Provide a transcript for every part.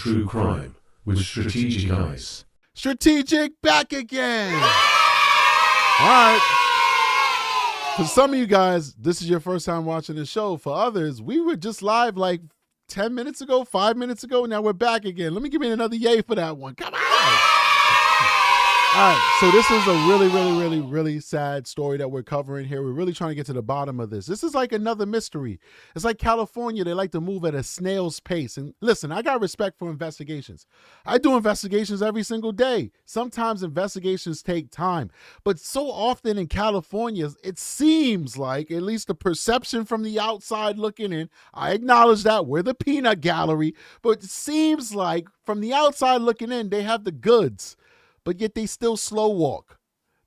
true crime with strategic eyes. Strategic back again. All right. For some of you guys, this is your first time watching the show. For others, we were just live like 10 minutes ago, 5 minutes ago. Now we're back again. Let me give me another yay for that one. Come on. All right, so this is a really sad story that we're covering here. We're really trying to get to the bottom of this. This is like another mystery. It's like California. They like to move at a snail's pace. And listen, I got respect for investigations. I do investigations every single day. Sometimes investigations take time. But so often in California, it seems like, at least the perception from the outside looking in, I acknowledge that we're the peanut gallery, but it seems like from the outside looking in, they have the goods. But yet they still slow walk.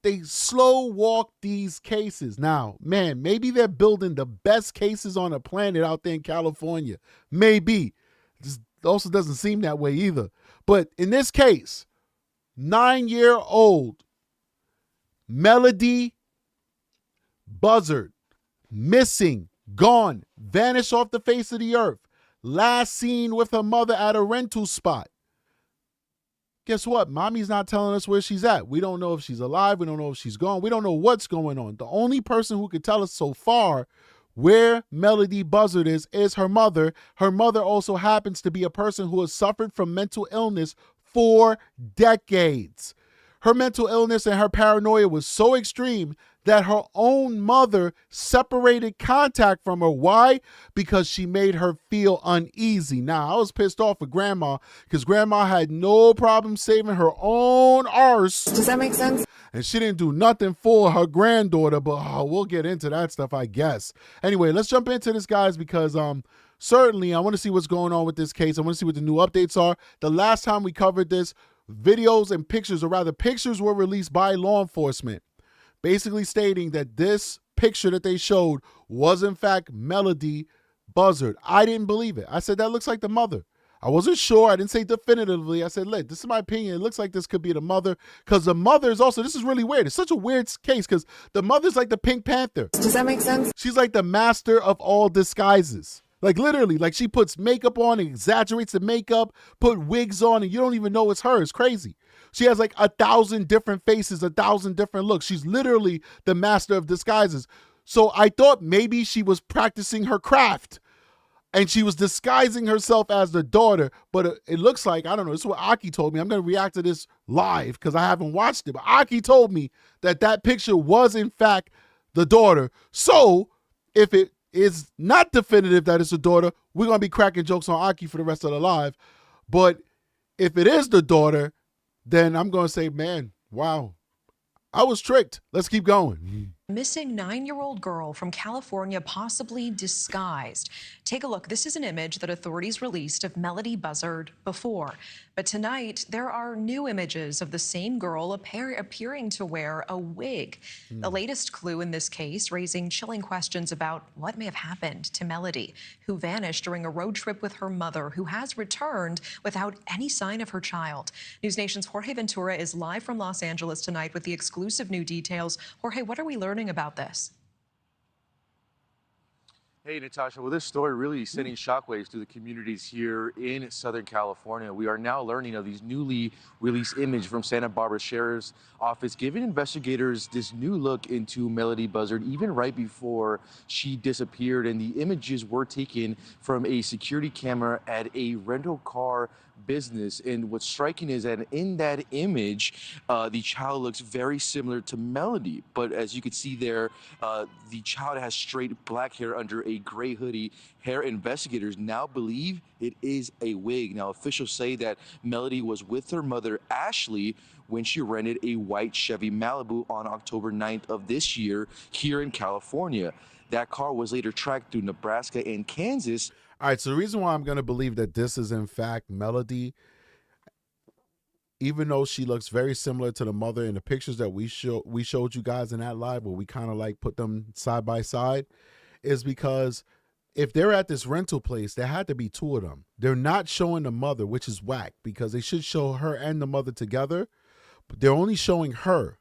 They slow walk these cases. Now, man, maybe they're building the best cases on the planet out there in California. Maybe. This also doesn't seem that way either. But in this case, 9-year-old Melodee Buzzard, missing, gone, vanished off the face of the earth. Last seen with her mother at a rental spot. Guess what? Mommy's not telling us where she's at. We don't know if she's alive. We don't know if she's gone. We don't know what's going on. The only person who could tell us so far where Melodee Buzzard is her mother. Her mother also happens to be a person who has suffered from mental illness for decades. Her mental illness and her paranoia was so extreme that her own mother separated contact from her. Why? Because she made her feel uneasy. Now, I was pissed off with grandma because grandma had no problem saving her own arse. Does that make sense? And she didn't do nothing for her granddaughter, but we'll get into that stuff, I guess. Anyway, let's jump into this, guys, because certainly I want to see what's going on with this case. I want to see what the new updates are. The last time we covered this, videos and pictures, or rather pictures, were released by law enforcement, basically stating that this picture that they showed was in fact Melodee Buzzard. I didn't believe it. I said, that looks like the mother. I wasn't sure. I didn't say definitively. I said, look, this is my opinion. It looks like this could be the mother, because the mother is also, this is really weird. It's such a weird case because the mother's like the Pink Panther. Does that make sense? She's like the master of all disguises. Like literally, like she puts makeup on and exaggerates the makeup, put wigs on, and you don't even know it's her. It's crazy. She has like 1,000 different faces, 1,000 different looks. She's literally the master of disguises. So I thought maybe she was practicing her craft and she was disguising herself as the daughter. But it looks like, I don't know, this is what Aki told me. I'm going to react to this live because I haven't watched it. But Aki told me that that picture was in fact the daughter. So if it is not definitive that it's a daughter, we're going to be cracking jokes on Aki for the rest of the live. But if it is the daughter, then I'm going to say, man, wow, I was tricked. Let's keep going. Missing 9-year-old girl from California, possibly disguised. Take a look. This is an image that authorities released of Melodee Buzzard before. But tonight, there are new images of the same girl appearing to wear a wig. The latest clue in this case, raising chilling questions about what may have happened to Melodee, who vanished during a road trip with her mother, who has returned without any sign of her child. News Nation's Jorge Ventura is live from Los Angeles tonight with the exclusive new details. Jorge, what are we learning about this? Hey, Natasha. Well, this story really is sending shockwaves through the communities here in Southern California. We are now learning of these newly released images from Santa Barbara Sheriff's Office, giving investigators this new look into Melodee Buzzard, even right before she disappeared. And the images were taken from a security camera at a rental car business. And what's striking is that in that image, the child looks very similar to Melodee. But as you can see there, the child has straight black hair under a gray hoodie. Hair investigators now believe it is a wig. Now, officials say that Melodee was with her mother, Ashlee, when she rented a white Chevy Malibu on October 9th of this year here in California. That car was later tracked through Nebraska and Kansas. All right, so the reason why I'm going to believe that this is in fact Melodee, even though she looks very similar to the mother in the pictures that we showed you guys in that live, where we kind of like put them side by side, is because if they're at this rental place, there had to be two of them. They're not showing the mother, which is whack, because they should show her and the mother together, but they're only showing her.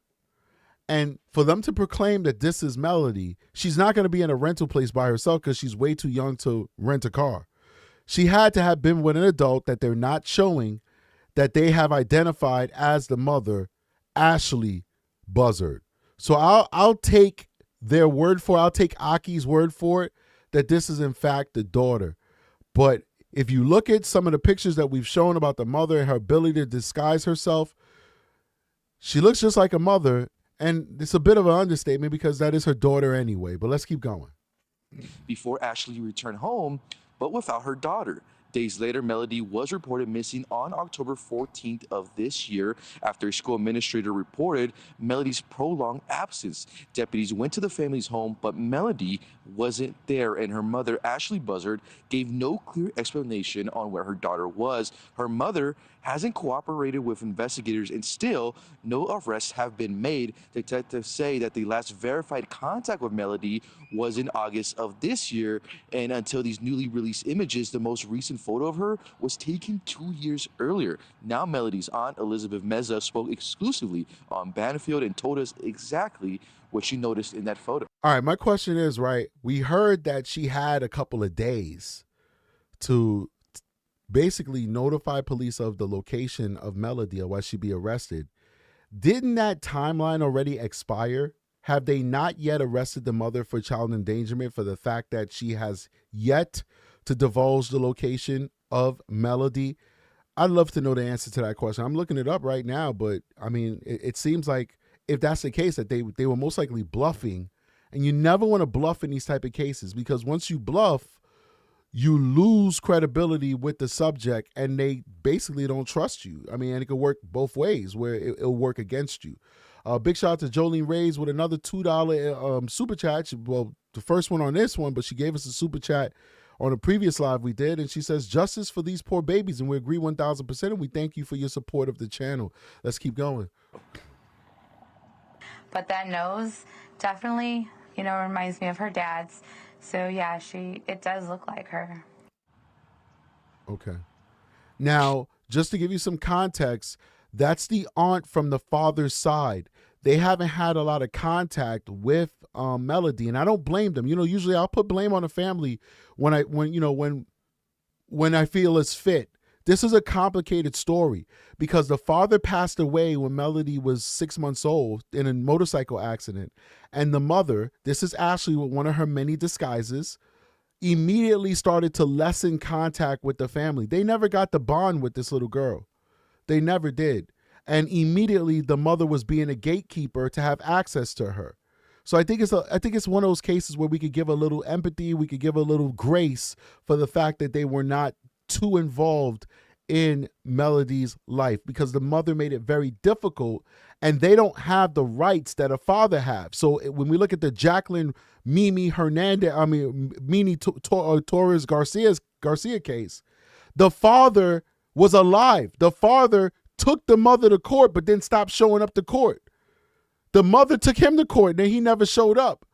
And for them to proclaim that this is Melodee, she's not going to be in a rental place by herself because she's way too young to rent a car. She had to have been with an adult that they're not showing, that they have identified as the mother, Ashlee Buzzard. So I'll take their word for it. I'll take Aki's word for it that this is in fact the daughter. But if you look at some of the pictures that we've shown about the mother and her ability to disguise herself, she looks just like a mother, and it's a bit of an understatement because that is her daughter anyway. But let's keep going. Before Ashlee returned home, but without her daughter. Days later, Melodee was reported missing on October 14th of this year after a school administrator reported Melodee's prolonged absence. Deputies went to the family's home, but Melodee wasn't there, and her mother, Ashlee Buzzard, gave no clear explanation on where her daughter was. Her mother hasn't cooperated with investigators, and still no arrests have been made. Detectives say that the last verified contact with Melodee was in August of this year, and until these newly released images, the most recent photo of her was taken 2 years earlier. Now Melodee's aunt, Elizabeth Meza, spoke exclusively on Bandfield and told us exactly what she noticed in that photo. All right, my question is, right, we heard that she had a couple of days to basically notify police of the location of Melodee or why she'd be arrested. Didn't that timeline already expire? Have they not yet arrested the mother for child endangerment for the fact that she has yet to divulge the location of Melodee? I'd love to know the answer to that question. I'm looking it up right now, but I mean, it seems like if that's the case, that they were most likely bluffing, and you never want to bluff in these type of cases because once you bluff, you lose credibility with the subject and they basically don't trust you. I mean, and it could work both ways where it'll work against you. Big shout out to Jolene Reyes with another $2 super chat. Well, the first one on this one, but she gave us a super chat on a previous live we did. And she says, justice for these poor babies. And we agree 1000%. And we thank you for your support of the channel. Let's keep going. But that nose definitely, reminds me of her dad's. So yeah, it does look like her. Okay. Now, just to give you some context, that's the aunt from the father's side. They haven't had a lot of contact with Melodee, and I don't blame them. Usually I'll put blame on the family when I feel it's fit. This is a complicated story because the father passed away when Melodee was 6 months old in a motorcycle accident. And the mother, this is Ashlee with one of her many disguises, immediately started to lessen contact with the family. They never got the bond with this little girl. They never did. And immediately the mother was being a gatekeeper to have access to her. So I think it's one of those cases where we could give a little empathy, we could give a little grace for the fact that they were not too involved in Melodee's life because the mother made it very difficult and they don't have the rights that a father have. So when we look at the Jacqueline Mimi Torres Garcia case, the father was alive. The father took the mother to court but then stopped showing up to court. The mother took him to court and then he never showed up.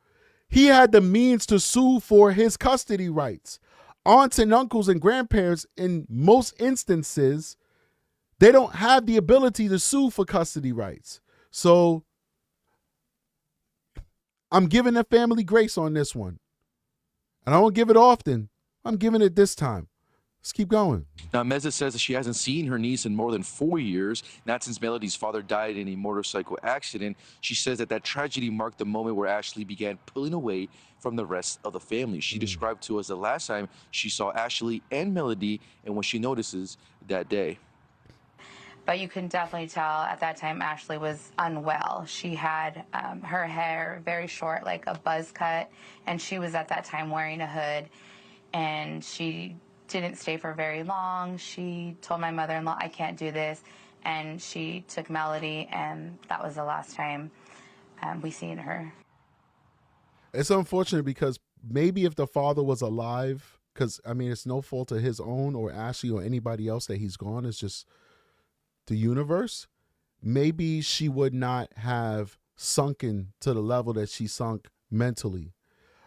He had the means to sue for his custody rights. Aunts and uncles and grandparents, in most instances, they don't have the ability to sue for custody rights. So I'm giving the family grace on this one. And I won't give it often. I'm giving it this time. Let's keep going. Now, Meza says that she hasn't seen her niece in more than 4 years, not since Melodee's father died in a motorcycle accident. She says that tragedy marked the moment where Ashlee began pulling away from the rest of the family. She described to us the last time she saw Ashlee and Melodee and what she notices that day. But you can definitely tell at that time Ashlee was unwell. She had her hair very short, like a buzz cut, and she was at that time wearing a hood, and she didn't stay for very long. She told my mother-in-law, I can't do this, and she took Melodee, and that was the last time we seen her. It's unfortunate because maybe if the father was alive, because, I mean, it's no fault of his own or Ashlee or anybody else that he's gone. It's just the universe. Maybe she would not have sunken to the level that she sunk mentally.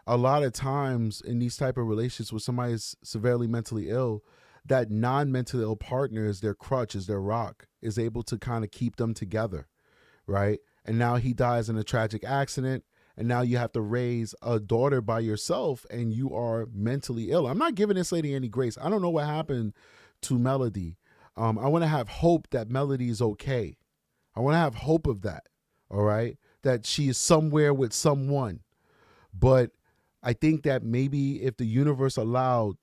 A lot of times in these type of relationships where somebody is severely mentally ill, that non-mentally ill partner is their crutch, is their rock, is able to kind of keep them together, right? And now he dies in a tragic accident, and now you have to raise a daughter by yourself, and you are mentally ill. I'm not giving this lady any grace. I don't know what happened to Melodee. I want to have hope that Melodee is okay. I want to have hope of that, all right, that she is somewhere with someone. But I think that maybe if the universe allowed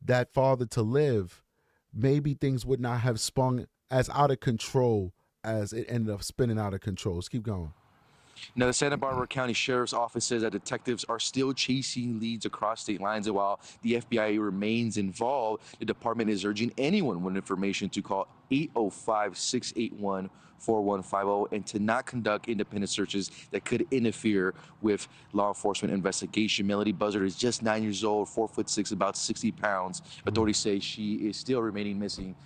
that father to live, maybe things would not have spun as out of control as it ended up spinning out of control. Let's keep going. Now, the Santa Barbara County Sheriff's Office says that detectives are still chasing leads across state lines, and while the FBI remains involved, the department is urging anyone with information to call 805-681-4150 and to not conduct independent searches that could interfere with law enforcement investigation. Melodee Buzzard is just 9 years old, 4'6", about 60 pounds. Authorities say she is still remaining missing.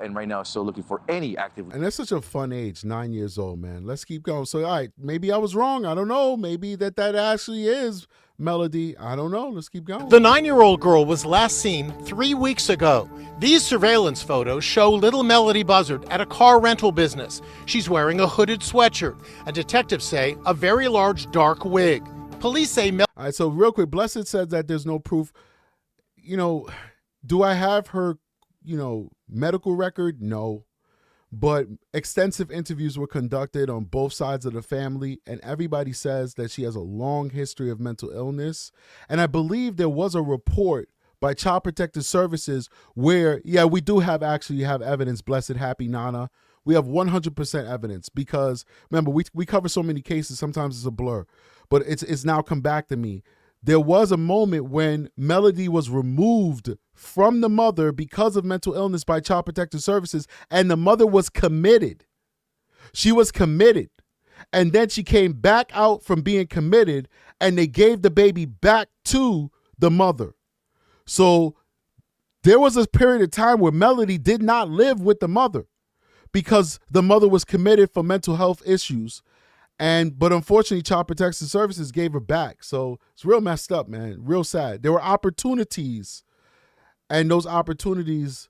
And right now still looking for any active. And that's such a fun age, 9 years old, man. Let's keep going. So, all right, maybe I was wrong. I don't know. Maybe that actually is Melodee. I don't know. Let's keep going. The 9-year-old girl was last seen 3 weeks ago. These surveillance photos show little Melodee Buzzard at a car rental business. She's wearing a hooded sweatshirt, and detectives say a very large dark wig. Police say all right, so real quick, Blessed says that there's no proof. You know, do I have her, medical record? No. But extensive interviews were conducted on both sides of the family, and everybody says that she has a long history of mental illness. And I believe there was a report by Child Protective Services where, we do have evidence, Blessed, Happy Nana. We have 100% evidence because, remember, we cover so many cases, sometimes it's a blur. But it's now come back to me. There was a moment when Melodee was removed from the mother because of mental illness by Child Protective Services, and the mother was committed. She was committed. And then she came back out from being committed, and they gave the baby back to the mother. So there was a period of time where Melodee did not live with the mother because the mother was committed for mental health issues. But unfortunately, Child Protection Services gave her back. So it's real messed up, man. Real sad. There were opportunities, and those opportunities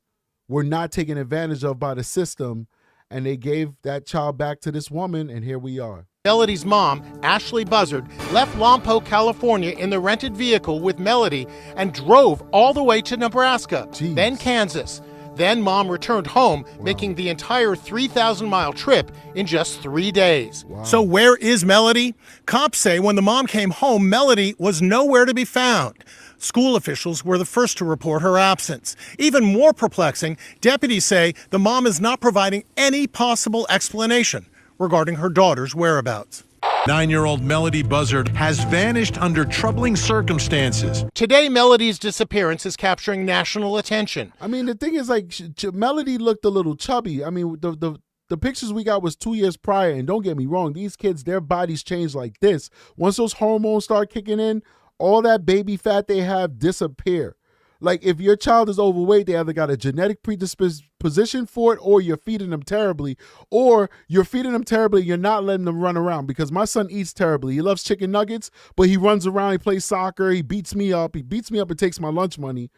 were not taken advantage of by the system, and they gave that child back to this woman, and here we are. Melodee's mom, Ashlee Buzzard, left Lompoc, California in the rented vehicle with Melodee and drove all the way to Nebraska, then Kansas. Then mom returned home, making the entire 3,000-mile trip in just 3 days. Wow. So where is Melodee? Cops say when the mom came home, Melodee was nowhere to be found. School officials were the first to report her absence. Even more perplexing, deputies say the mom is not providing any possible explanation regarding her daughter's whereabouts. 9-year-old Melodee Buzzard has vanished under troubling circumstances. Today, Melodee's disappearance is capturing national attention. I mean, the thing is, like, Melodee looked a little chubby. I mean, the pictures we got was 2 years prior, and don't get me wrong, these kids, their bodies change like this. Once those hormones start kicking in, all that baby fat they have disappear. Like, if your child is overweight, they either got a genetic predisposition for it, or you're feeding them terribly, or you're feeding them terribly, you're not letting them run around. Because my son eats terribly. He loves chicken nuggets, but he runs around, he plays soccer, he beats me up and takes my lunch money.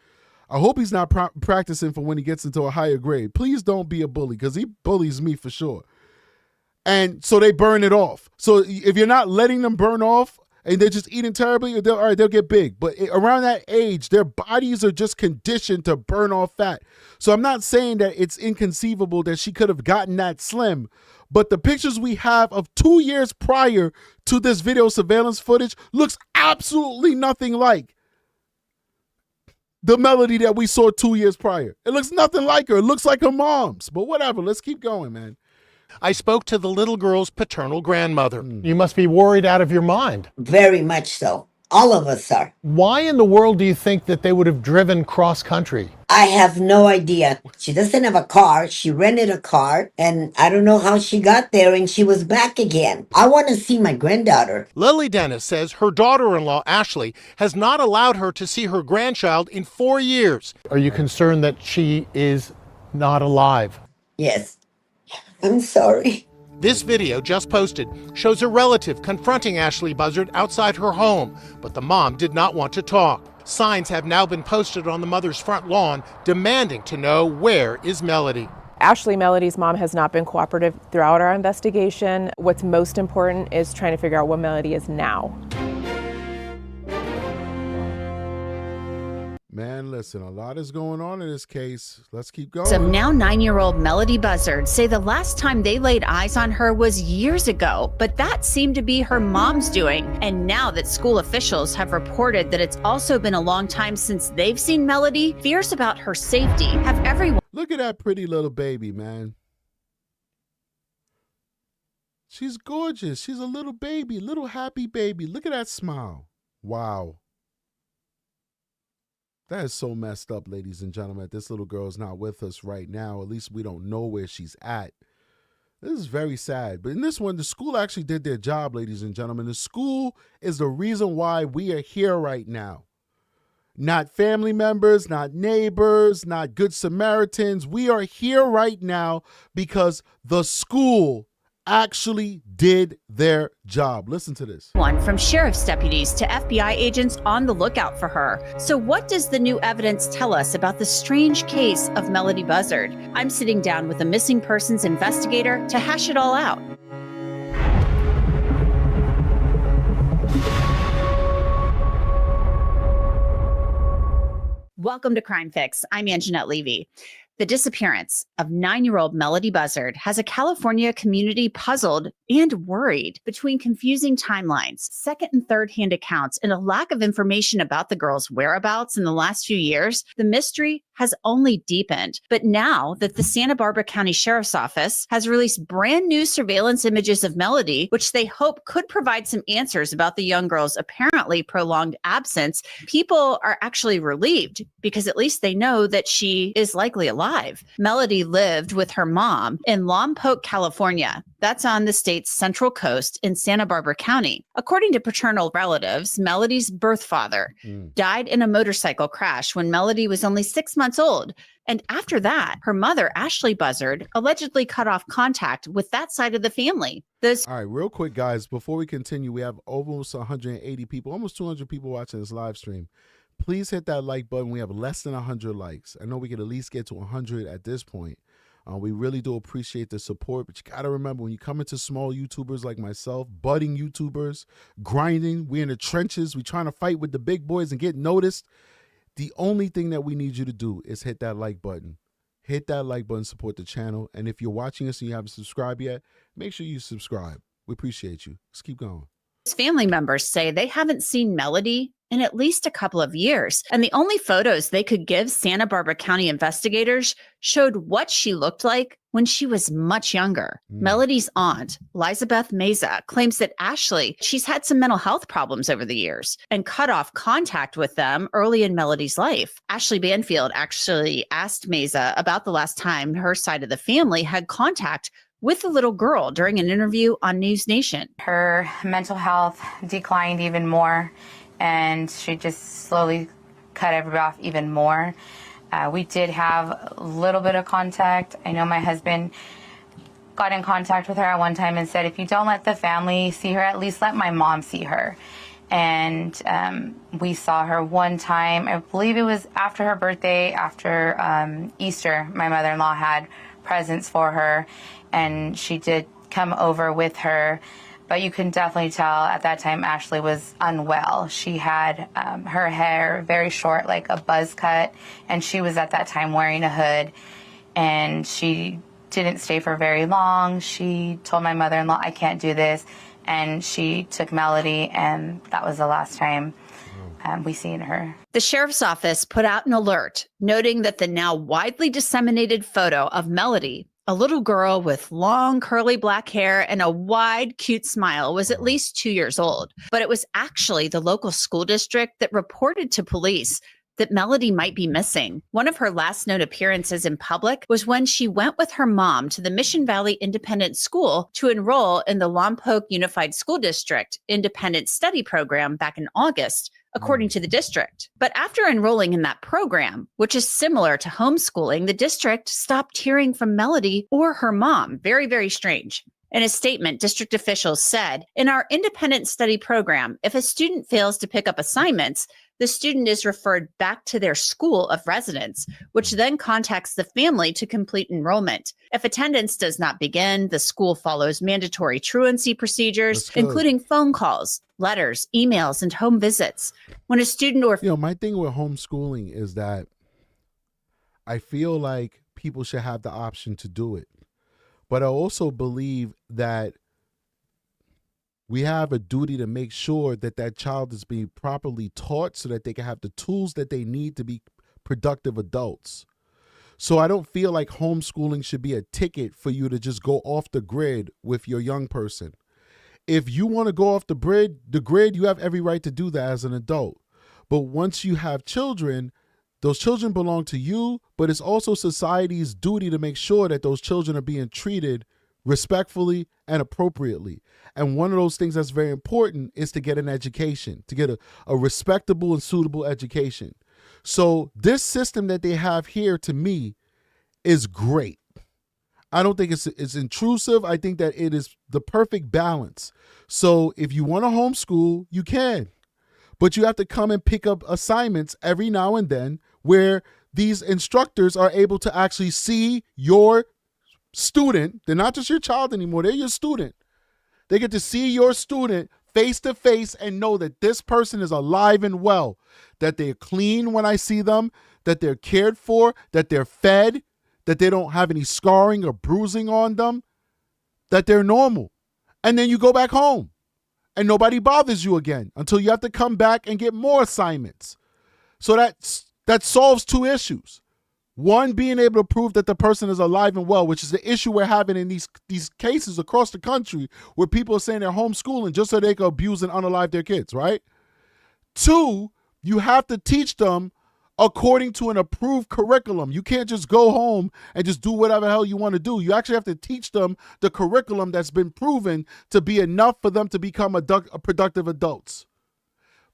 I hope he's not practicing for when he gets into a higher grade. Please don't be a bully, because he bullies me for sure. And so they burn it off. So if you're not letting them burn off, and they're just eating terribly, they'll get big. But around that age, their bodies are just conditioned to burn off fat. So I'm not saying that it's inconceivable that she could have gotten that slim. But the pictures we have of 2 years prior to this video surveillance footage looks absolutely nothing like the Melodee that we saw 2 years prior. It looks nothing like her. It looks like her mom's. But whatever, let's keep going, man. I spoke to the little girl's paternal grandmother. You must be worried out of your mind. Very much so. All of us are. Why in the world do you think that they would have driven cross country? I have no idea. She doesn't have a car. She rented a car, and I don't know how she got there, and she was back again. I want to see my granddaughter. Lily Dennis says her daughter-in-law, Ashlee, has not allowed her to see her grandchild in 4 years. Are you concerned that she is not alive? Yes. I'm sorry. This video, just posted, shows a relative confronting Ashlee Buzzard outside her home, but the mom did not want to talk. Signs have now been posted on the mother's front lawn demanding to know where is Melodee. Ashlee, Melodee's mom, has not been cooperative throughout our investigation. What's most important is trying to figure out what Melodee is now. Man, listen, a lot is going on in this case. Let's keep going. Some now 9-year-old Melodee Buzzard say the last time they laid eyes on her was years ago, but that seemed to be her mom's doing. And now that school officials have reported that it's also been a long time since they've seen Melodee, fears about her safety have everyone. Look at that pretty little baby, man. She's gorgeous. She's a little baby, little happy baby. Look at that smile. Wow. That is so messed up, ladies and gentlemen. This little girl is not with us right now. At least we don't know where she's at. This is very sad. But in this one, the school actually did their job, ladies and gentlemen. The school is the reason why we are here right now. Not family members, not neighbors, not good Samaritans. We are here right now because the school actually did their job. Listen to this. One from sheriff's deputies to FBI agents on the lookout for her. So what does the new evidence tell us about the strange case of Melodee Buzzard? I'm sitting down with a missing persons investigator to hash it all out. Welcome to Crime Fix. I'm Anjanette Levy. The disappearance of 9-year-old Melodee Buzzard has a California community puzzled and worried. Between confusing timelines, second and third-hand accounts, and a lack of information about the girl's whereabouts in the last few years, the mystery has only deepened. But now that the Santa Barbara County Sheriff's Office has released brand new surveillance images of Melodee, which they hope could provide some answers about the young girl's apparently prolonged absence, people are actually relieved because at least they know that she is likely alive. Melodee lived with her mom in Lompoc, California. That's on the state's central coast in Santa Barbara County. According to paternal relatives, Melodee's birth father died in a motorcycle crash when Melodee was only 6 months old. And after that, her mother, Ashlee Buzzard, allegedly cut off contact with that side of the family. All right, real quick, guys, before we continue, we have almost 180 people, almost 200 people watching this live stream. Please hit that like button. We have less than 100 likes. I know we can at least get to 100 at this point. We really do appreciate the support, but you got to remember when you come into small YouTubers like myself, budding YouTubers, grinding, we're in the trenches, we're trying to fight with the big boys and get noticed. The only thing that we need you to do is hit that like button. Hit that like button, support the channel. And if you're watching us and you haven't subscribed yet, make sure you subscribe. We appreciate you. Let's keep going. Family members say they haven't seen Melodee in at least a couple of years. And the only photos they could give Santa Barbara County investigators showed what she looked like when she was much younger. Melodee's aunt, Elizabeth Meza, claims that Ashlee, she's had some mental health problems over the years and cut off contact with them early in Melodee's life. Ashlee Bandfield actually asked Meza about the last time her side of the family had contact with the little girl during an interview on News Nation. Her mental health declined even more, and she just slowly cut everybody off even more. We did have a little bit of contact. I know my husband got in contact with her at one time and said, if you don't let the family see her, at least let my mom see her. And we saw her one time, I believe it was after her birthday, after Easter. My mother-in-law had presents for her, and she did come over with her. But you can definitely tell at that time Ashlee was unwell. She had her hair very short, like a buzz cut, and she was at that time wearing a hood. And she didn't stay for very long. She told my mother-in-law, I can't do this. And she took Melodee, and that was the last time we seen her. The sheriff's office put out an alert noting that the now widely disseminated photo of Melodee, a little girl with long curly black hair and a wide, cute smile, was at least 2 years old. But it was actually the local school district that reported to police that Melodee might be missing. One of her last known appearances in public was when she went with her mom to the Mission Valley Independent School to enroll in the Lompoc Unified School District Independent Study Program back in August, according to the district. But after enrolling in that program, which is similar to homeschooling, the district stopped hearing from Melodee or her mom. Very, very strange. In a statement, district officials said, in our independent study program, if a student fails to pick up assignments, the student is referred back to their school of residence, which then contacts the family to complete enrollment. If attendance does not begin, the school follows mandatory truancy procedures, That's good. including phone calls, letters, emails, and home visits. When a student or My thing with homeschooling is that I feel like people should have the option to do it. But I also believe that we have a duty to make sure that that child is being properly taught so that they can have the tools that they need to be productive adults. So I don't feel like homeschooling should be a ticket for you to just go off the grid with your young person. If you want to go off the grid, you have every right to do that as an adult. But once you have children, those children belong to you, but it's also society's duty to make sure that those children are being treated respectfully and appropriately. And one of those things that's very important is to get an education, to get a respectable and suitable education. So this system that they have here, to me, is great. I don't think it's intrusive. I think that it is the perfect balance. So if you want to homeschool, you can. But you have to come and pick up assignments every now and then where these instructors are able to actually see your student. They're not just your child anymore. They're your student. They get to see your student face to face and know that this person is alive and well, that they're clean when I see them, that they're cared for, that they're fed, that they don't have any scarring or bruising on them, that they're normal. And then you go back home and nobody bothers you again until you have to come back and get more assignments. So that solves two issues. One, being able to prove that the person is alive and well, which is the issue we're having in these cases across the country where people are saying they're homeschooling just so they can abuse and unalive their kids, right? Two, you have to teach them according to an approved curriculum. You can't just go home and just do whatever the hell you want to do. You actually have to teach them the curriculum that's been proven to be enough for them to become productive adults.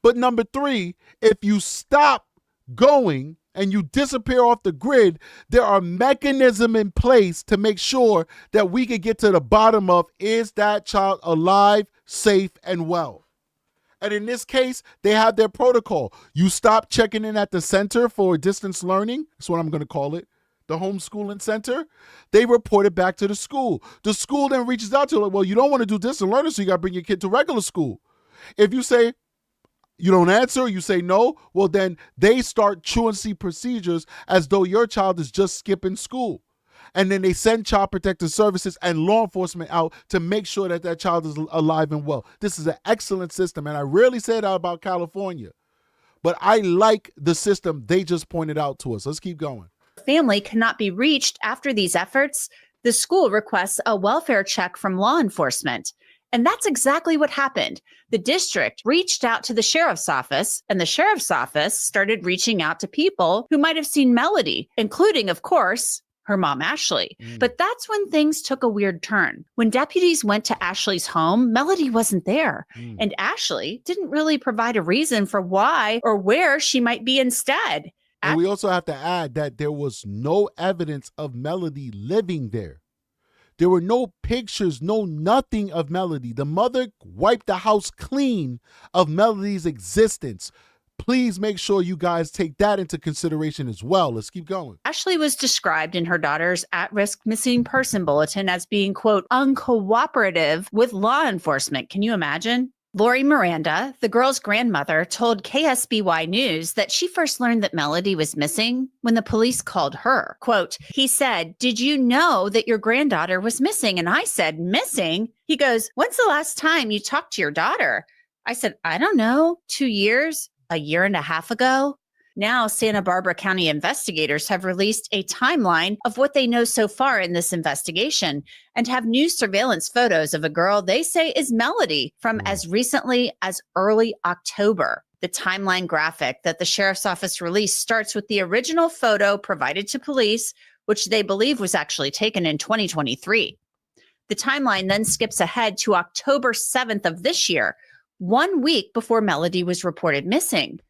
But number three, if you stop going and you disappear off the grid, there are mechanisms in place to make sure that we can get to the bottom of, is that child alive, safe, and well? And in this case, they have their protocol. You stop checking in at the center for distance learning. That's what I'm going to call it. The homeschooling center. They report it back to the school. The school then reaches out to them. Well, you don't want to do distance learning, so you got to bring your kid to regular school. If you say, you don't answer, you say no, well, then they start truancy procedures as though your child is just skipping school. And then they send Child Protective Services and law enforcement out to make sure that that child is alive and well. This is an excellent system, and I rarely say that about California. But I like the system they just pointed out to us. Let's keep going. family cannot be reached after these efforts, the school requests a welfare check from law enforcement. And that's exactly what happened. The district reached out to the sheriff's office, and the sheriff's office started reaching out to people who might have seen Melodee, including, of course, her mom, Ashlee. But that's when things took a weird turn. When deputies went to Ashlee's home, Melodee wasn't there. And Ashlee didn't really provide a reason for why or where she might be instead. And we also have to add that there was no evidence of Melodee living there. There were no pictures, no nothing of Melodee. The mother wiped the house clean of Melodee's existence. Please make sure you guys take that into consideration as well. Let's keep going. Ashlee was described in her daughter's at-risk missing person bulletin as being, quote, uncooperative with law enforcement. Can you imagine? Lori Miranda, the girl's grandmother, told KSBY News that she first learned that Melodee was missing when the police called her. Quote, he said, "Did you know that your granddaughter was missing?" And I said, "Missing?" He goes, "When's the last time you talked to your daughter?" I said, "I don't know, 2 years, a year and a half ago." Now, Santa Barbara County investigators have released a timeline of what they know so far in this investigation and have new surveillance photos of a girl they say is Melodee from as recently as early October. The timeline graphic that the sheriff's office released starts with the original photo provided to police, which they believe was actually taken in 2023. The timeline then skips ahead to October 7th of this year, 1 week before Melodee was reported missing.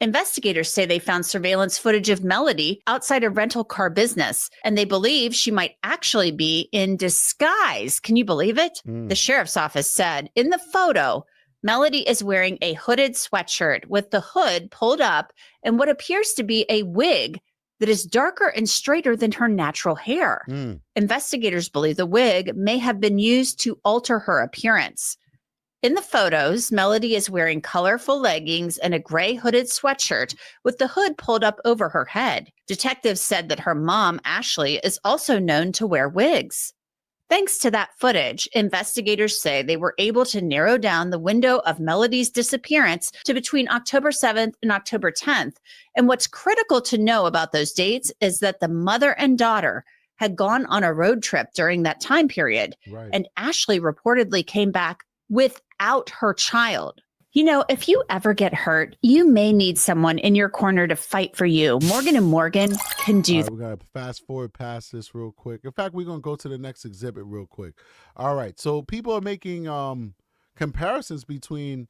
Investigators say they found surveillance footage of Melodee outside a rental car business, and they believe she might actually be in disguise. Can you believe it? The sheriff's office said in the photo, Melodee is wearing a hooded sweatshirt with the hood pulled up and what appears to be a wig that is darker and straighter than her natural hair. Investigators believe the wig may have been used to alter her appearance. In the photos, Melodee is wearing colorful leggings and a gray hooded sweatshirt with the hood pulled up over her head. Detectives said that her mom, Ashlee, is also known to wear wigs. Thanks to that footage, investigators say they were able to narrow down the window of Melodee's disappearance to between October 7th and October 10th. And what's critical to know about those dates is that the mother and daughter had gone on a road trip during that time period. Right. And Ashlee reportedly came back without her child. You know, if you ever get hurt, you may need someone in your corner to fight for you. Morgan & Morgan can do that. We're going to fast forward past this real quick. In fact, we're going to go to the next exhibit real quick. All right. So people are making comparisons between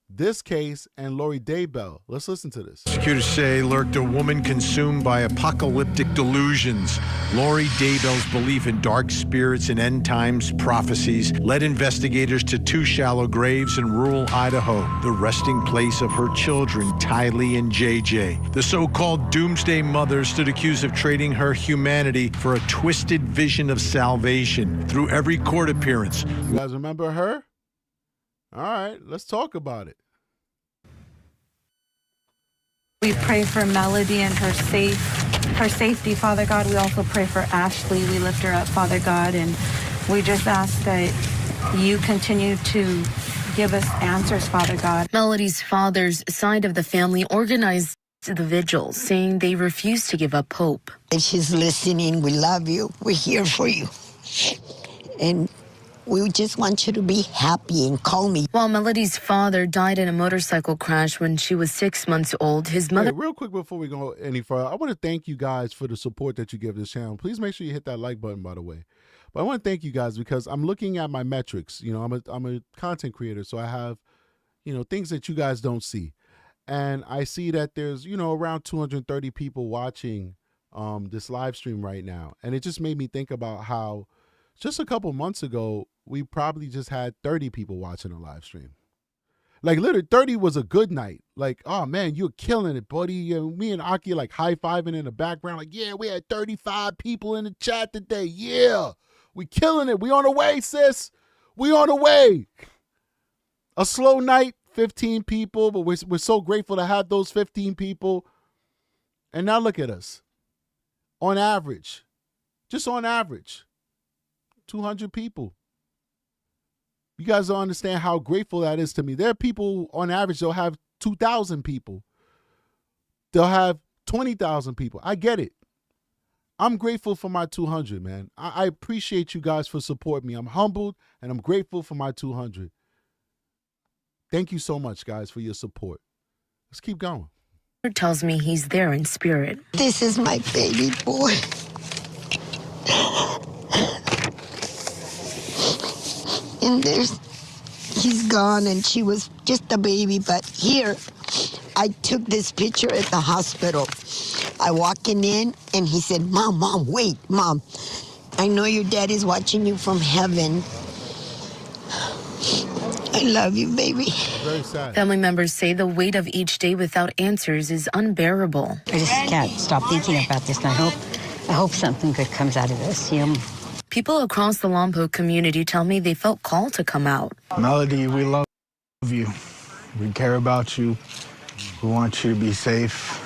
this case and Lori Daybell. Let's listen to this. Prosecutors say lurked a woman consumed by apocalyptic delusions. Lori Daybell's belief in dark spirits and end times prophecies led investigators to two shallow graves in rural Idaho, the resting place of her children, Tylee and JJ. The so-called doomsday mother stood accused of trading her humanity for a twisted vision of salvation through every court appearance. You guys remember her? All right, let's talk about it. We pray for Melodee and her safety, Father God. We also pray for Ashlee. We lift her up, Father God, and we just ask that you continue to give us answers, Father God. Melodee's father's side of the family organized the vigil, saying they refuse to give up hope. If she's listening, we love you. We're here for you. And we just want you to be happy and call me. While Melodee's father died in a motorcycle crash when she was 6 months old, his mother... Real quick before we go any further, I want to thank you guys for the support that you give this channel. Please make sure you hit that like button, by the way. But I want to thank you guys because I'm looking at my metrics. You know, I'm a content creator, so I have, you know, things that you guys don't see. And I see that there's, you know, around 230 people watching this live stream right now. And it just made me think about how just a couple months ago, we probably just had 30 people watching a live stream. Like literally 30 was a good night. Like, oh man, you're killing it, buddy. You know, me and Aki like high-fiving in the background. Like, yeah, we had 35 people in the chat today. Yeah, we killing it. We on the way, sis. We on the way. A slow night, 15 people, but we're so grateful to have those 15 people. And now look at us. On average, just on average, 200 people. You guys don't understand how grateful that is to me. There are people, on average, they'll have 2,000 people. They'll have 20,000 people. I get it. I'm grateful for my 200, man. I appreciate you guys for supporting me. I'm humbled, and I'm grateful for my 200. Thank you so much, guys, for your support. Let's keep going. tells me he's there in spirit. This is my baby boy. And he's gone, and she was just a baby. But here, I took this picture at the hospital. I walking in, and he said, Mom, wait, Mom. I know your daddy's watching you from heaven. I love you, baby. Very sad. Family members say the weight of each day without answers is unbearable. I just can't stop thinking about this, and I hope something good comes out of this. You know? People across the Lompoc community tell me they felt called to come out. Melodee, we love you. We care about you. We want you to be safe.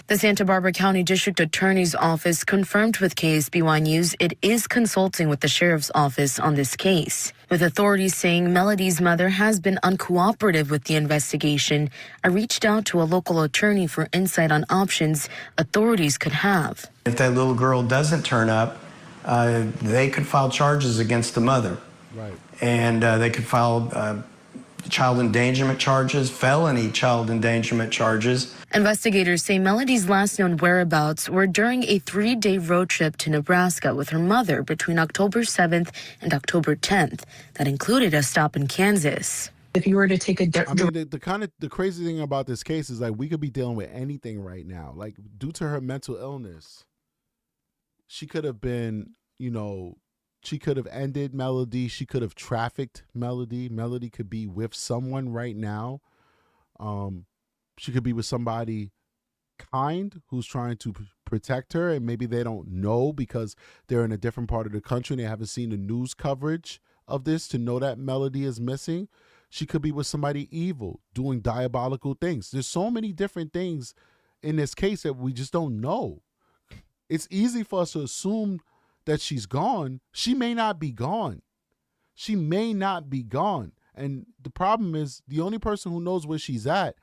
The Santa Barbara County District Attorney's Office confirmed with KSBY News it is consulting with the Sheriff's Office on this case, with authorities saying Melodee's mother has been uncooperative with the investigation. I reached out to a local attorney for insight on options authorities could have. If that little girl doesn't turn up, they could file charges against the mother. Right. And they could file child endangerment charges, felony child endangerment charges. Investigators say Melodee's last known whereabouts were during a 3-day road trip to Nebraska with her mother between October 7th and October 10th. That included a stop in Kansas. If you were to take a... I mean, the crazy thing about this case is like we could be dealing with anything right now. Like due to her mental illness, she could have been, you know, She could have ended Melodee. She could have trafficked Melodee. Melodee could be with someone right now. She could be with somebody kind who's trying to protect her, and maybe they don't know because they're in a different part of the country and they haven't seen the news coverage of this to know that Melodee is missing. She could be with somebody evil doing diabolical things. There's so many different things in this case that we just don't know. It's easy for us to assume that she's gone. She may not be gone. She may not be gone. And the problem is the only person who knows where she's at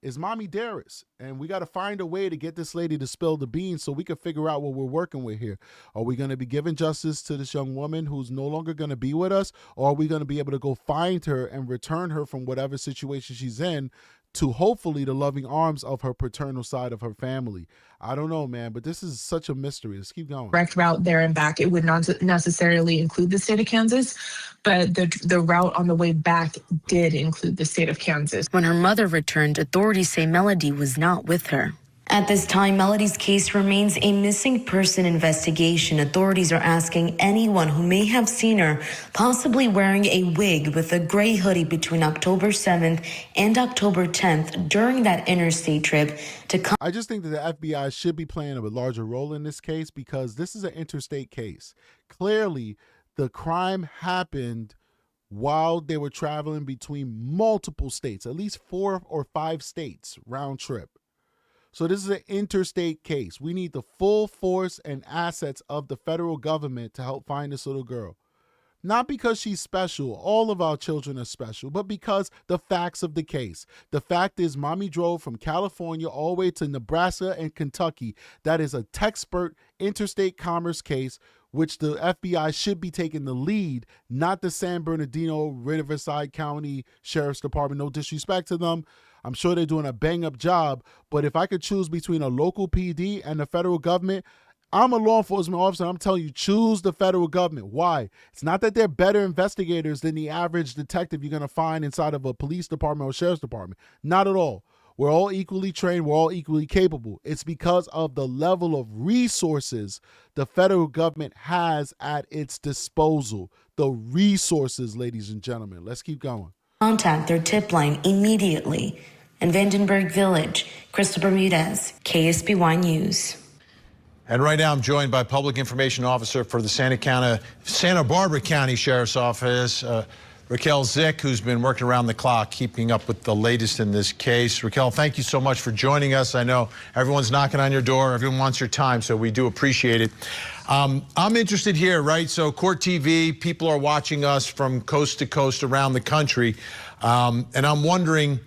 is Mommy Dearest. And we got to find a way to get this lady to spill the beans so we can figure out what we're working with here. Are we going to be giving justice to this young woman who's no longer going to be with us? Or are we going to be able to go find her and return her from whatever situation she's in to hopefully the loving arms of her paternal side of her family? I don't know, man, but this is such a mystery. Let's keep going. Direct route there and back. It would not necessarily include the state of Kansas, but the route on the way back did include the state of Kansas. When her mother returned, authorities say Melodee was not with her. At this time, Melodee's case remains a missing person investigation. Authorities are asking anyone who may have seen her, possibly wearing a wig with a gray hoodie between October 7th and October 10th during that interstate trip to come. I just think that the FBI should be playing a larger role in this case because this is an interstate case. Clearly, the crime happened while they were traveling between multiple states, at least 4 or 5 states round trip. So this is an interstate case. We need the full force and assets of the federal government to help find this little girl. Not because she's special, all of our children are special, but because the facts of the case. The fact is Mommy drove from California all the way to Nebraska and Kentucky. That is a textbook interstate commerce case, which the FBI should be taking the lead, not the San Bernardino, Riverside County Sheriff's Department. No disrespect to them. I'm sure they're doing a bang-up job, but if I could choose between a local PD and the federal government, I'm a law enforcement officer, and I'm telling you, choose the federal government. Why? It's not that they're better investigators than the average detective you're going to find inside of a police department or sheriff's department. Not at all. We're all equally trained. We're all equally capable. It's because of the level of resources the federal government has at its disposal. The resources, ladies and gentlemen. Let's keep going. Contact their tip line immediately. In Vandenberg Village, Crystal Bermudez, KSBY News. And right now I'm joined by Public Information Officer for the Santa Barbara County Sheriff's Office, Raquel Zick, who's been working around the clock, keeping up with the latest in this case. Raquel, thank you so much for joining us. I know everyone's knocking on your door. Everyone wants your time, so we do appreciate it. I'm interested here, right? So Court TV, people are watching us from coast to coast around the country. And I'm wondering,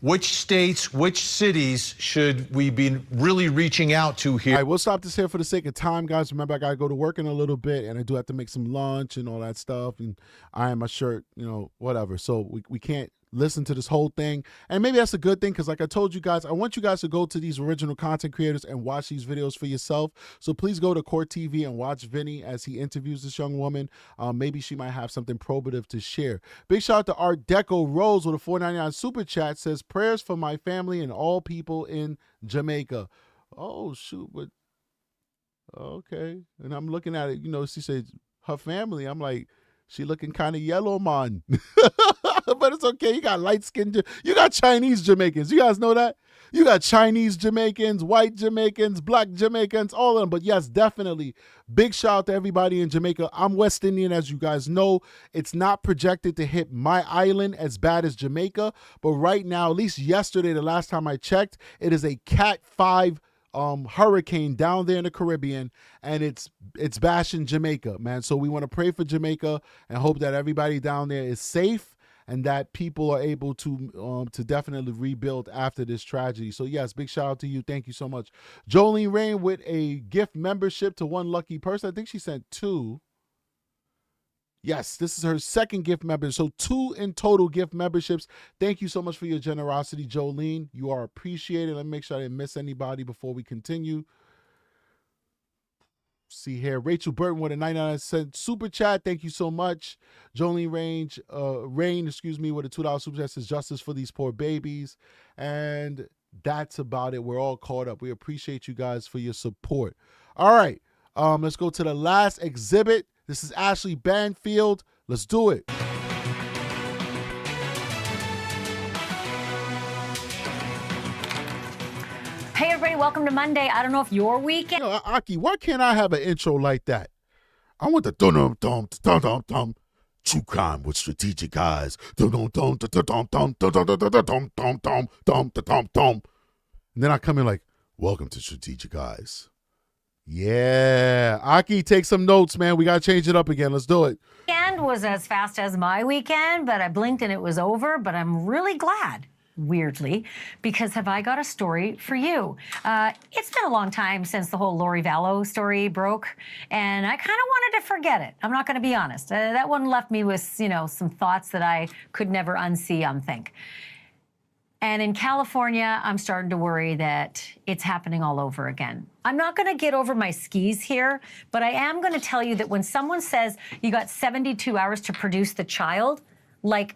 which states, which cities should we be really reaching out to here? All right, we'll stop this here for the sake of time, guys. Remember, I got to go to work in a little bit, and I do have to make some lunch and all that stuff, and iron my shirt, whatever. So we can't listen to this whole thing. And maybe that's a good thing because like I told you guys, I want you guys to go to these original content creators and watch these videos for yourself. So please go to Court TV and watch Vinny as he interviews this young woman. Maybe she might have something probative to share. Big shout out to Art Deco Rose with a $4.99 super chat. Says, prayers for my family and all people in Jamaica. Oh, shoot. But okay. And I'm looking at it, she said her family. I'm like, she looking kind of yellow, man. But it's okay. You got light-skinned. You got Chinese Jamaicans. You guys know that? You got Chinese Jamaicans, white Jamaicans, black Jamaicans, all of them. But yes, definitely. Big shout out to everybody in Jamaica. I'm West Indian, as you guys know. It's not projected to hit my island as bad as Jamaica. But right now, at least yesterday, the last time I checked, it is a Cat 5 hurricane down there in the Caribbean, and it's bashing Jamaica, man. So we want to pray for Jamaica and hope that everybody down there is safe and that people are able to definitely rebuild after this tragedy. So yes, big shout out to you. Thank you so much. Jolene Rain with a gift membership to one lucky person. I think she sent 2. Yes, this is her second gift membership. So 2 in total gift memberships. Thank you so much for your generosity, Jolene. You are appreciated. Let me make sure I didn't miss anybody before we continue. See here, Rachel Burton with a 99-cent super chat. Thank you so much. Jolene Rain, with a $2 super chat says justice for these poor babies. And that's about it. We're all caught up. We appreciate you guys for your support. All right, let's go to the last exhibit This is Ashlee Bandfield. Let's do it. Hey everybody, welcome to Monday. I don't know if your weekend. Yo, Aki, why can't I have an intro like that? I want the dum-dum-dum-dum-dum-dum. True crime with strategic eyes. Dum-dum-dum-dum-dum-dum-dum-dum-dum-dum-dum-dum. And then I come in like, welcome to Strategic Eyes. Yeah. Aki, take some notes, man. We got to change it up again. Let's do it. Weekend was as fast as my weekend, but I blinked and it was over. But I'm really glad, weirdly, because have I got a story for you? It's been a long time since the whole Lori Vallow story broke, and I kind of wanted to forget it. I'm not going to be honest. That one left me with, some thoughts that I could never unthink. And in California, I'm starting to worry that it's happening all over again. I'm not going to get over my skis here, but I am going to tell you that when someone says you got 72 hours to produce the child, like,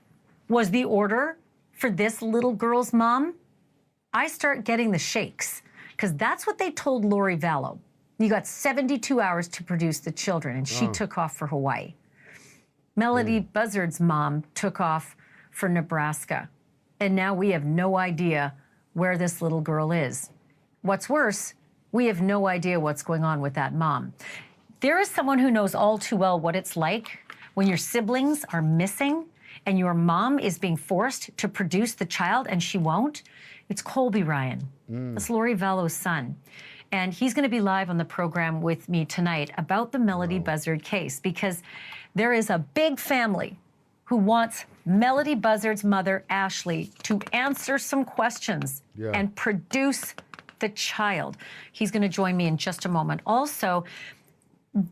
was the order for this little girl's mom, I start getting the shakes, because that's what they told Lori Vallow. You got 72 hours to produce the children, and she took off for Hawaii. Melodee Buzzard's mom took off for Nebraska, and now we have no idea where this little girl is. What's worse, we have no idea what's going on with that mom. There is someone who knows all too well what it's like when your siblings are missing and your mom is being forced to produce the child and she won't. It's Colby Ryan. That's Lori Vallow's son. And he's going to be live on the program with me tonight about the Melodee Buzzard case, because there is a big family who wants Melodee Buzzard's mother, Ashlee, to answer some questions and produce the child. He's going to join me in just a moment. Also,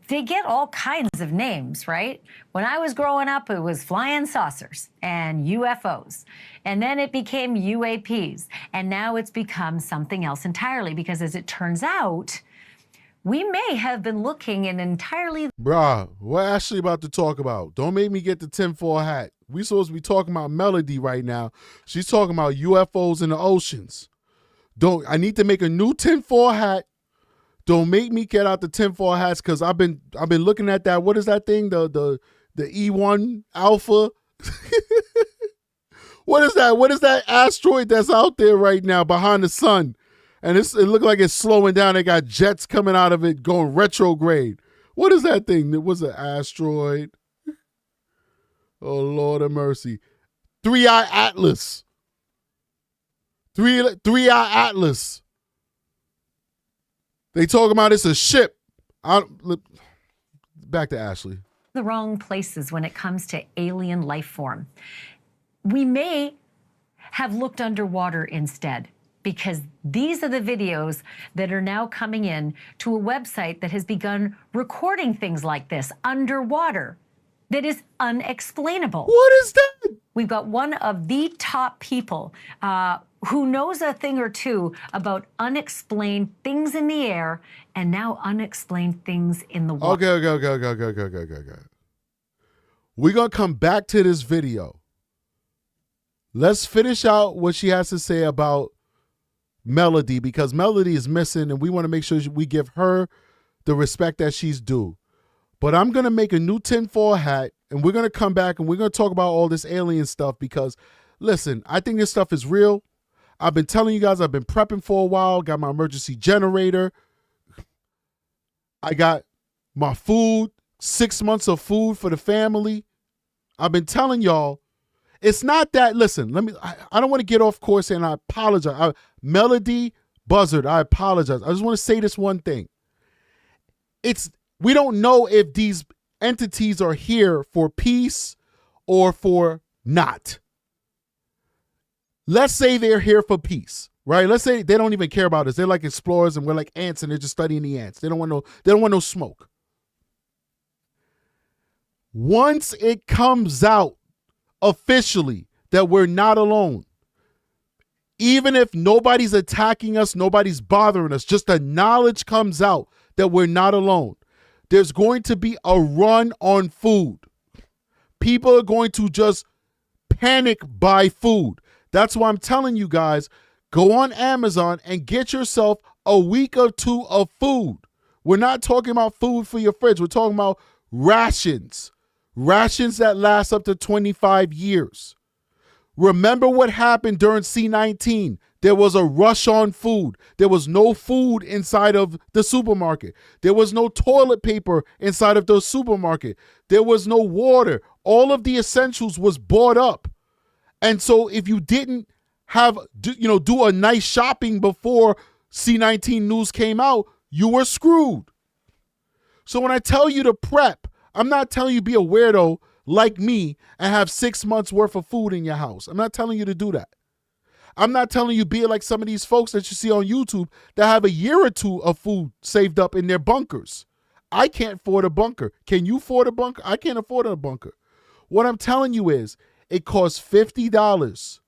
they get all kinds of names, right? When I was growing up, it was flying saucers and UFOs. And then it became UAPs. And now it's become something else entirely, because as it turns out, we may have been looking in entirely... Bruh, what Ashlee about to talk about? Don't make me get the tinfoil hat. We supposed to be talking about Melodee right now. She's talking about UFOs in the oceans. I need to make a new tinfoil hat. Don't make me get out the tinfoil hats, because I've been looking at that. What is that thing? The E1 Alpha? What is that? What is that asteroid that's out there right now behind the sun? And it looked like it's slowing down. They got jets coming out of it going retrograde. What is that thing? It was an asteroid. Oh, Lord of mercy. 3-Eye Atlas. 3-Eye Atlas. They talking about it's a ship. Back to Ashlee. The wrong places when it comes to alien life form. We may have looked underwater instead, because these are the videos that are now coming in to a website that has begun recording things like this underwater that is unexplainable. What is that? We've got one of the top people who knows a thing or two about unexplained things in the air and now unexplained things in the water. Okay. We're going to come back to this video. Let's finish out what she has to say about Melodee, because Melodee is missing and we want to make sure we give her the respect that she's due. But I'm going to make a new tinfoil hat, and we're going to come back and we're going to talk about all this alien stuff, because, listen, I think this stuff is real. I've been telling you guys, I've been prepping for a while, got my emergency generator. I got my food, 6 months of food for the family. I've been telling y'all, it's not that, listen, I don't want to get off course, and I apologize. Melodee Buzzard, I apologize. I just want to say this one thing. We don't know if these entities are here for peace or for not. Let's say they're here for peace, right? Let's say they don't even care about us. They're like explorers and we're like ants and they're just studying the ants. They don't want no smoke. Once it comes out officially that we're not alone, even if nobody's attacking us, nobody's bothering us, just the knowledge comes out that we're not alone, there's going to be a run on food. People are going to just panic buy food. That's why I'm telling you guys, go on Amazon and get yourself a week or two of food. We're not talking about food for your fridge. We're talking about Rations that last up to 25 years. Remember what happened during C-19. There was a rush on food. There was no food inside of the supermarket. There was no toilet paper inside of the supermarket. There was no water. All of the essentials was bought up. And so if you didn't do a nice shopping before C-19 news came out, you were screwed. So when I tell you to prep, I'm not telling you be a weirdo like me and have 6 months worth of food in your house. I'm not telling you to do that. I'm not telling you be like some of these folks that you see on YouTube that have a year or two of food saved up in their bunkers. I can't afford a bunker. Can you afford a bunker? I can't afford a bunker. What I'm telling you is it costs $50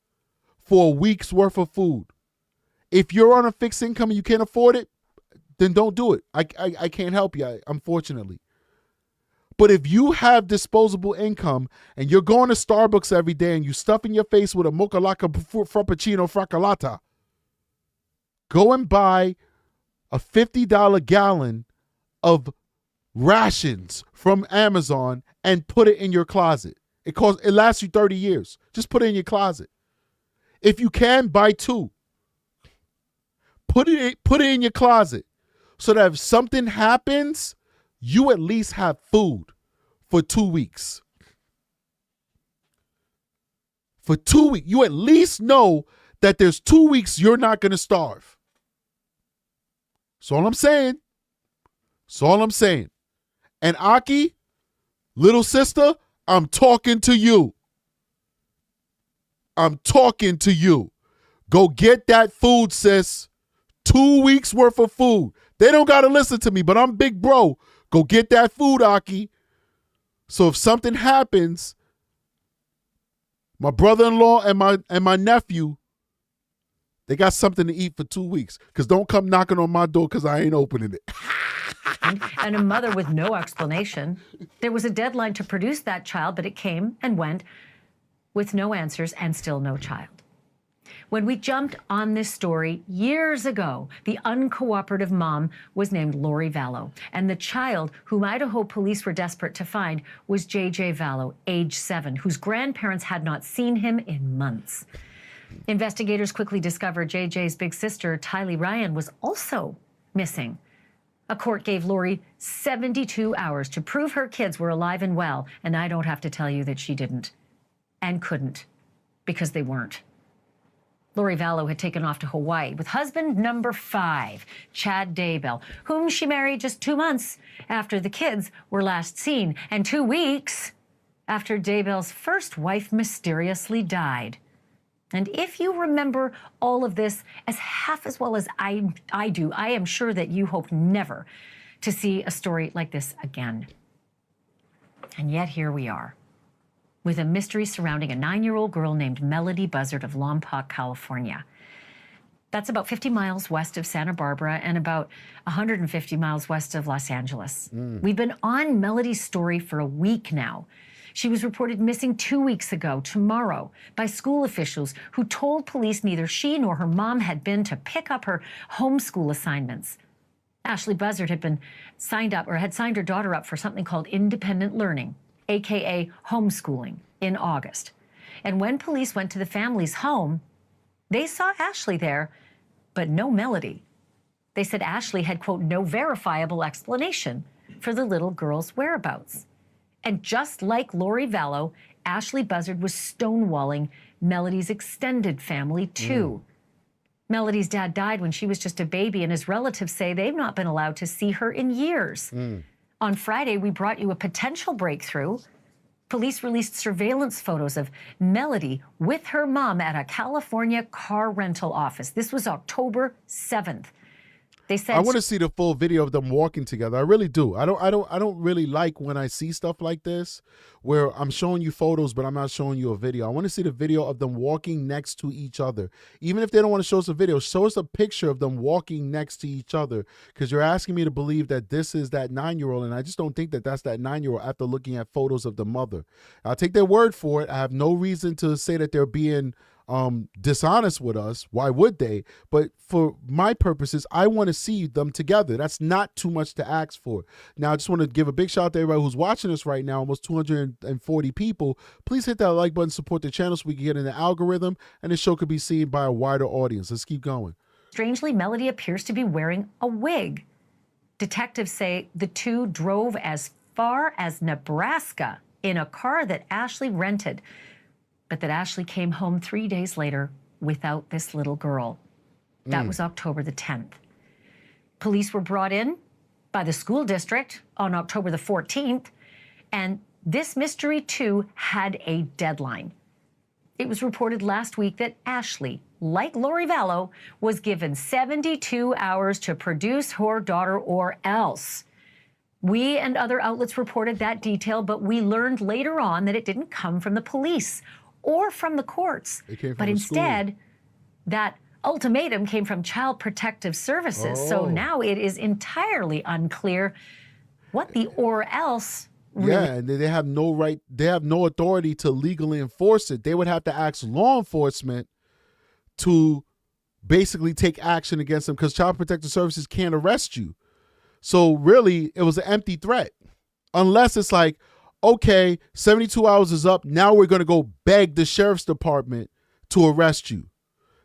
for a week's worth of food. If you're on a fixed income and you can't afford it, then don't do it. I can't help you, unfortunately. But if you have disposable income and you're going to Starbucks every day and you stuffing your face with a mocha latte frappuccino fraccolata, go and buy a $50 gallon of rations from Amazon and put it in your closet. It lasts you 30 years. Just put it in your closet. If you can, buy 2. Put it in your closet so that if something happens, you at least have food for 2 weeks. For 2 weeks. You at least know that there's 2 weeks you're not going to starve. That's all I'm saying. That's all I'm saying. And Aki, little sister, I'm talking to you. I'm talking to you. Go get that food, sis. 2 weeks worth of food. They don't got to listen to me, but I'm big bro. Go get that food, Aki. So if something happens, my brother-in-law and my nephew, they got something to eat for 2 weeks. Because don't come knocking on my door because I ain't opening it. And a mother with no explanation. There was a deadline to produce that child, but it came and went with no answers and still no child. When we jumped on this story years ago, the uncooperative mom was named Lori Vallow, and the child whom Idaho police were desperate to find was JJ Vallow, age 7, whose grandparents had not seen him in months. Investigators quickly discovered JJ's big sister, Tylee Ryan, was also missing. A court gave Lori 72 hours to prove her kids were alive and well, and I don't have to tell you that she didn't and couldn't, because they weren't. Lori Vallow had taken off to Hawaii with husband number 5, Chad Daybell, whom she married just 2 months after the kids were last seen, and 2 weeks after Daybell's first wife mysteriously died. And if you remember all of this as half as well as I do, I am sure that you hope never to see a story like this again. And yet here we are, with a mystery surrounding a 9-year-old girl named Melodee Buzzard of Lompoc, California. That's about 50 miles west of Santa Barbara and about 150 miles west of Los Angeles. We've been on Melodee's story for a week now. She was reported missing 2 weeks ago, tomorrow, by school officials who told police neither she nor her mom had been to pick up her homeschool assignments. Ashlee Buzzard had signed her daughter up for something called independent learning, AKA homeschooling, in August. And when police went to the family's home, they saw Ashlee there, but no Melodee. They said Ashlee had, quote, no verifiable explanation for the little girl's whereabouts. And just like Lori Vallow, Ashlee Buzzard was stonewalling Melodee's extended family, too. Melodee's dad died when she was just a baby, and his relatives say they've not been allowed to see her in years. On Friday, we brought you a potential breakthrough. Police released surveillance photos of Melodee with her mom at a California car rental office. This was October 7th. They said, I want to see the full video of them walking together. I really do. I don't really like when I see stuff like this where I'm showing you photos, but I'm not showing you a video. I want to see the video of them walking next to each other. Even if they don't want to show us a video, show us a picture of them walking next to each other, because you're asking me to believe that this is that 9-year-old, and I just don't think that that's that 9-year-old after looking at photos of the mother. I'll take their word for it. I have no reason to say that they're being dishonest with us. Why would they? But for my purposes, I want to see them together. That's not too much to ask for. Now, I just want to give a big shout out to everybody who's watching us right now, almost 240 people. Please hit that like button, support the channel so we can get in the algorithm, and the show could be seen by a wider audience. Let's keep going. Strangely, Melodee appears to be wearing a wig. Detectives say the two drove as far as Nebraska in a car that Ashlee rented, but that Ashlee came home 3 days later without this little girl. That was October the 10th. Police were brought in by the school district on October the 14th, and this mystery too had a deadline. It was reported last week that Ashlee, like Lori Vallow, was given 72 hours to produce her daughter or else. We and other outlets reported that detail, but we learned later on that it didn't come from the police or from the courts, but instead that ultimatum came from Child Protective Services. So now it is entirely unclear what the or else really. Yeah, and they have no right, they have no authority to legally enforce it. They would have to ask law enforcement to basically take action against them because Child Protective Services can't arrest you. So really, it was an empty threat. Unless it's like, okay, 72 hours is up. Now we're going to go beg the sheriff's department to arrest you.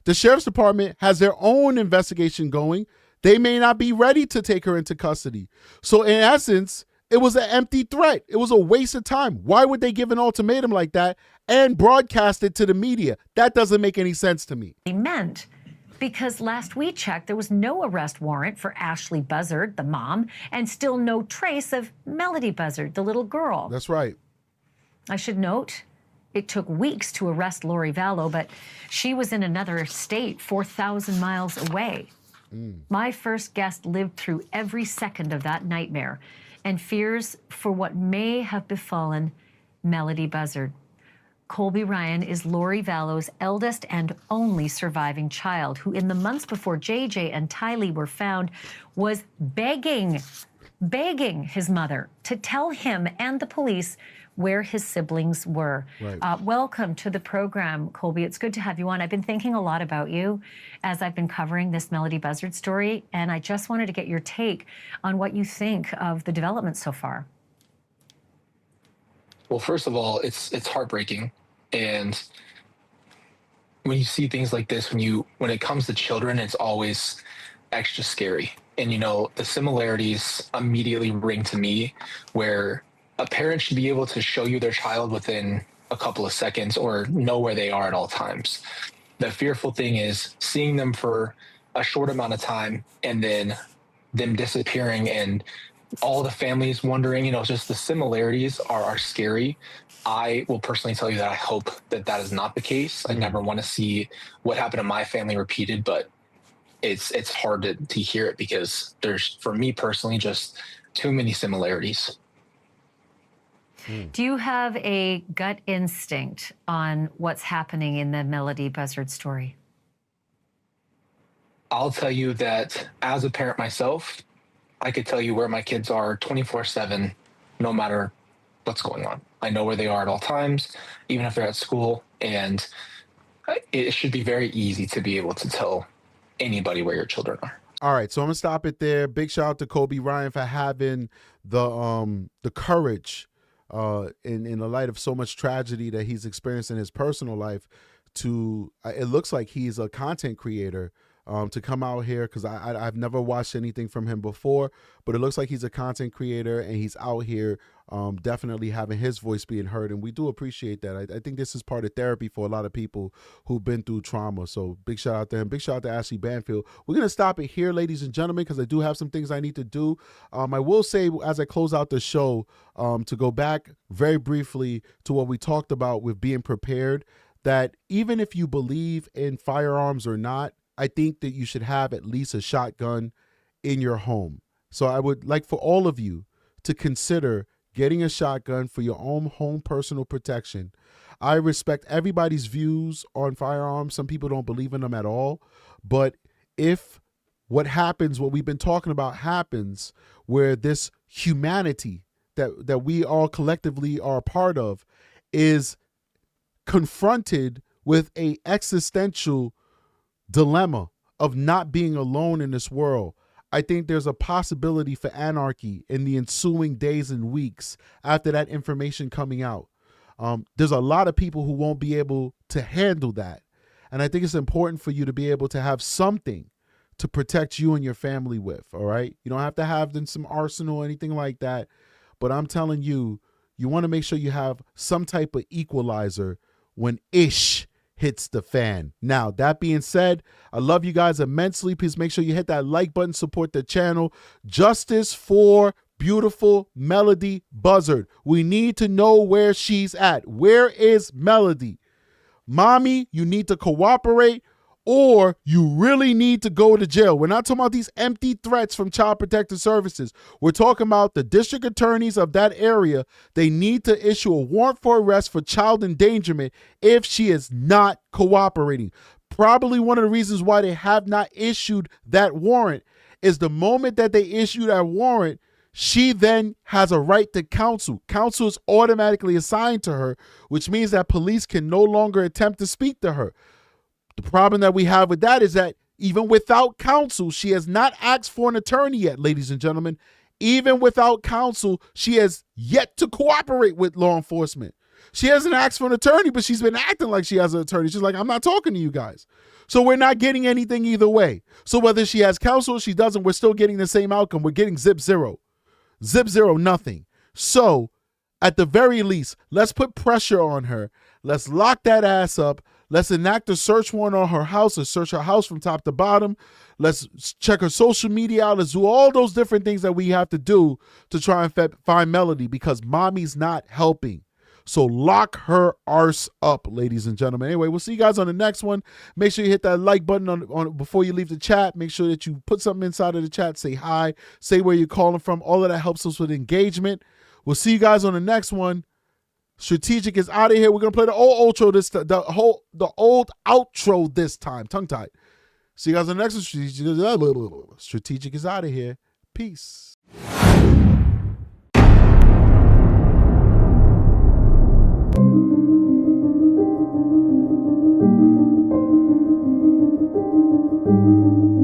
The sheriff's department has their own investigation going. They may not be ready to take her into custody. So in essence, it was an empty threat. It was a waste of time. Why would they give an ultimatum like that and broadcast it to the media? That doesn't make any sense to me. Meant. Because last we checked, there was no arrest warrant for Ashlee Buzzard, the mom, and still no trace of Melodee Buzzard, the little girl. That's right. I should note, it took weeks to arrest Lori Vallow, but she was in another state, 4,000 miles away. My first guest lived through every second of that nightmare and fears for what may have befallen Melodee Buzzard. Colby Ryan is Lori Vallow's eldest and only surviving child, who in the months before JJ and Tylee were found was begging his mother to tell him and the police where his siblings were. Right. Welcome to the program, Colby. It's good to have you on. I've been thinking a lot about you as I've been covering this Melodee Buzzard story, and I just wanted to get your take on what you think of the development so far. Well, first of all, it's heartbreaking, and when you see things like this, when it comes to children, it's always extra scary. And you know, the similarities immediately ring to me, where a parent should be able to show you their child within a couple of seconds or know where they are at all times. The fearful thing is seeing them for a short amount of time and then them disappearing and all the families wondering, you know, just the similarities are scary. I will personally tell you that I hope that is not the case. I never want to see what happened to my family repeated, but it's hard to hear it because there's, for me personally, just too many similarities. Do you have a gut instinct on what's happening in the Melodee Buzzard story? I'll tell you that as a parent myself, I could tell you where my kids are 24/7, no matter what's going on. I know where they are at all times, even if they're at school, and it should be very easy to be able to tell anybody where your children are. All right, so I'm gonna stop it there. Big shout out to Colby Ryan for having the courage in the light of so much tragedy that he's experienced in his personal life. It looks like he's a content creator. To come out here, because I've never watched anything from him before, but it looks like he's a content creator and he's out here definitely having his voice being heard, and we do appreciate that. I think this is part of therapy for a lot of people who've been through trauma, so big shout out to him. Big shout out to Ashlee Banfield. We're going to stop it here, ladies and gentlemen, because I do have some things I need to do. I will say, as I close out the show, to go back very briefly to what we talked about with being prepared, that even if you believe in firearms or not, I think that you should have at least a shotgun in your home. So I would like for all of you to consider getting a shotgun for your own home personal protection. I respect everybody's views on firearms. Some people don't believe in them at all. But if what happens, what we've been talking about happens, where this humanity that we all collectively are a part of is confronted with a existential dilemma of not being alone in this world. I think there's a possibility for anarchy in the ensuing days and weeks after that information coming out. There's a lot of people who won't be able to handle that. And I think it's important for you to be able to have something to protect you and your family with, all right? You don't have to have some arsenal or anything like that. But I'm telling you, you want to make sure you have some type of equalizer when ish hits the fan. Now, that being said, I love you guys immensely. Please make sure you hit that like button, support the channel. Justice for beautiful Melodee Buzzard. We need to know where she's at. Where is Melodee? Mommy, you need to cooperate, or you really need to go to jail. We're not talking about these empty threats from Child Protective Services. We're talking about the district attorneys of that area. They need to issue a warrant for arrest for child endangerment if she is not cooperating. Probably one of the reasons why they have not issued that warrant is the moment that they issue that warrant, she then has a right to counsel. Counsel is automatically assigned to her, which means that police can no longer attempt to speak to her. The problem that we have with that is that even without counsel, she has not asked for an attorney yet, ladies and gentlemen. Even without counsel, she has yet to cooperate with law enforcement. She hasn't asked for an attorney, but she's been acting like she has an attorney. She's like, I'm not talking to you guys. So we're not getting anything either way. So whether she has counsel or she doesn't, we're still getting the same outcome. We're getting zip zero. Zip zero, nothing. So at the very least, let's put pressure on her. Let's lock that ass up. Let's enact a search warrant on her house, or search her house from top to bottom. Let's check her social media out. Let's do all those different things that we have to do to try and find Melodee, because mommy's not helping. So lock her arse up, ladies and gentlemen. Anyway, we'll see you guys on the next one. Make sure you hit that like button on before you leave the chat. Make sure that you put something inside of the chat. Say hi. Say where you're calling from. All of that helps us with engagement. We'll see you guys on the next one. Strategic is out of here. We're gonna play the old outro the old outro this time. Tongue tied. See you guys on the next one. Strategic is out of here. Peace. Thank you.